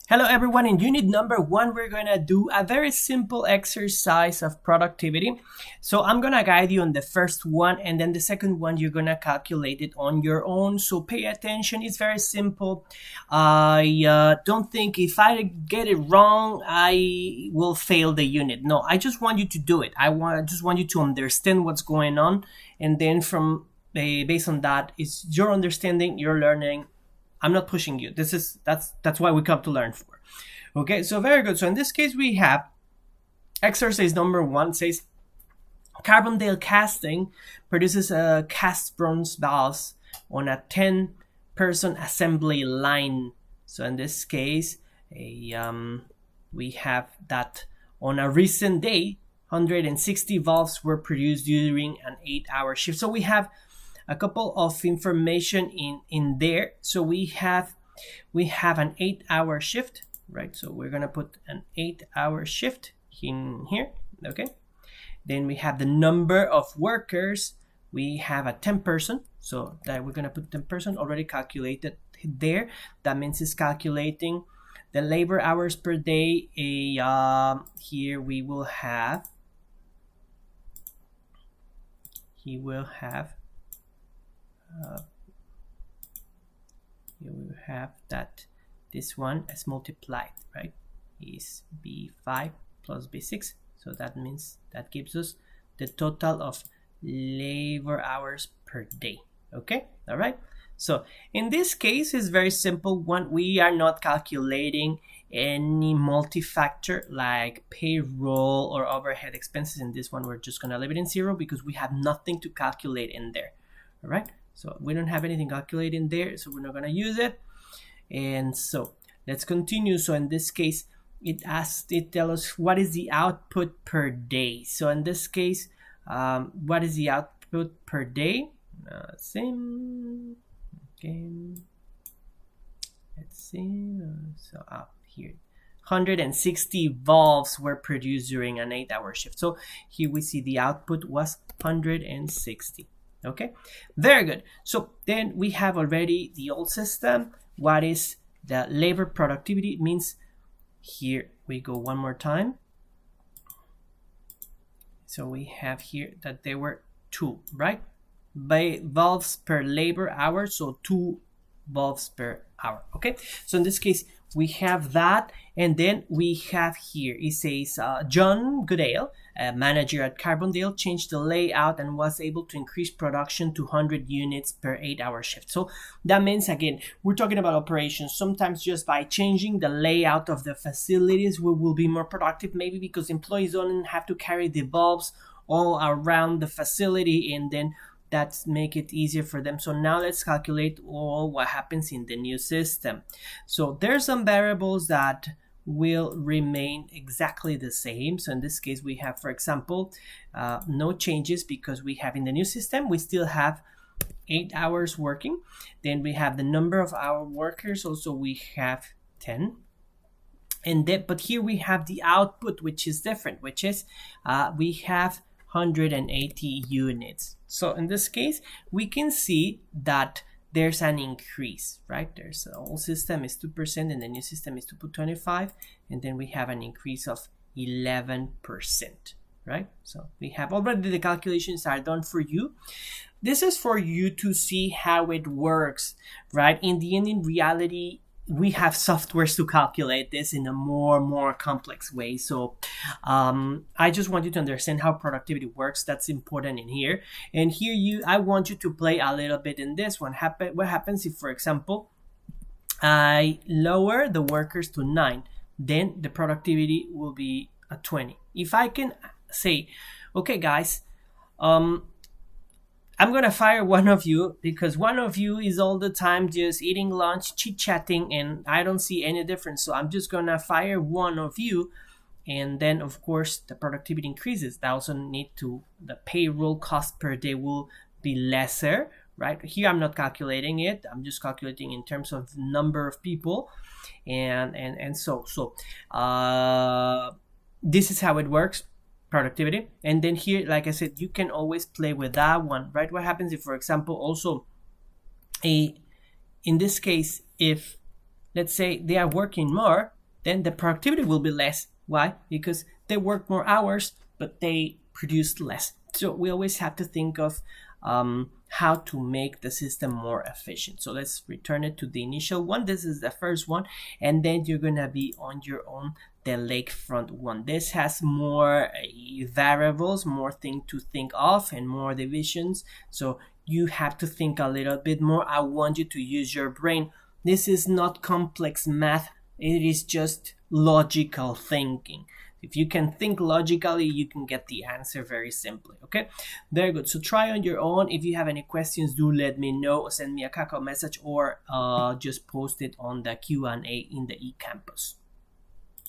Hello everyone, in unit number 1 we're gonna do a very simple exercise of productivity. So I'm gonna guide you on the first one, and then the second one you're gonna calculate it on your own. So pay attention, it's very simple. I don't think if I get it wrong I will fail the unit. No, I just want you to do it. I just want you to understand what's going on, and then from based on that, it's your understanding, your learning. I'm not pushing you. That's why we come to learn for. Okay, so very good. So in this case, we have exercise number 1 says Carbondale Casting produces a cast bronze valves on a 10-person assembly line. So in this case, we have that on a recent day, 160 valves were produced during an 8-hour shift. So we have a couple of information in there. So we have an 8-hour shift, right? So we're gonna put an 8-hour shift in here. Okay, then we have the number of workers. We have a 10-person, so that we're gonna put 10-person already calculated there. That means it's calculating the labor hours per day. Here we will have you will have that this one is multiplied, right? Is B5 plus B6. So that means that gives us the total of labor hours per day. Okay, all right. So in this case, it's very simple one. We are not calculating any multi-factor like payroll or overhead expenses. In this one, we're just gonna leave it in 0 because we have nothing to calculate in there. All right, so we don't have anything calculated in there, so we're not gonna use it. And so let's continue. So in this case, it tells us what is the output per day. So in this case, what is the output per day? Same. Okay. Let's see. So up here, 160 valves were produced during an 8-hour shift. So here we see the output was 160. Okay, very good. So then we have already the old system. What is the labor productivity? Means here we go one more time. So we have here that there were 2, right? By valves per labor hour, so 2 valves per hour. Okay, so in this case we have that, and then we have here it says John Goodale, a manager at Carbondale, changed the layout and was able to increase production to 100 units per 8-hour shift. So that means, again, we're talking about operations. Sometimes just by changing the layout of the facilities we will be more productive, maybe because employees don't have to carry the bulbs all around the facility, and then that's make it easier for them. So now let's calculate all what happens in the new system. So there's some variables that will remain exactly the same. So in this case we have, for example, no changes because we have in the new system we still have 8 hours working. Then we have the number of our workers, also we have 10. And then, but here we have the output, which is different, which is we have 180 units. So in this case, we can see that there's an increase, right? There's the old system is 2% and the new system is 2.25, and then we have an increase of 11%, right? So we have already the calculations are done for you. This is for you to see how it works, right? In the end, in reality, we have softwares to calculate this in a more complex way. So I just want you to understand how productivity works. That's important in here. And here I want you to play a little bit in this one. What happens if, for example, I lower the workers to 9, then the productivity will be a 20. If I can say, okay guys, I'm gonna fire one of you because one of you is all the time just eating lunch, chit-chatting, and I don't see any difference. So I'm just gonna fire one of you, and then of course the productivity increases. That also the payroll cost per day will be lesser, right? Here I'm not calculating it. I'm just calculating in terms of number of people, and so this is how it works. Productivity. And then here, like I said, you can always play with that one, right? What happens if, for example, also in this case, if let's say they are working more, then the productivity will be less. Why? Because they work more hours, but they produce less. So we always have to think of how to make the system more efficient. So let's return it to the initial one. This is the first one, and then you're gonna be on your own the lakefront one. This has more variables, more things to think of, and more divisions. So you have to think a little bit more. I want you to use your brain. This is not complex math. It is just logical thinking. If you can think logically, you can get the answer very simply. Okay, very good. So try on your own. If you have any questions, do let me know. Send me a Kakao message or just post it on the Q&A in the eCampus.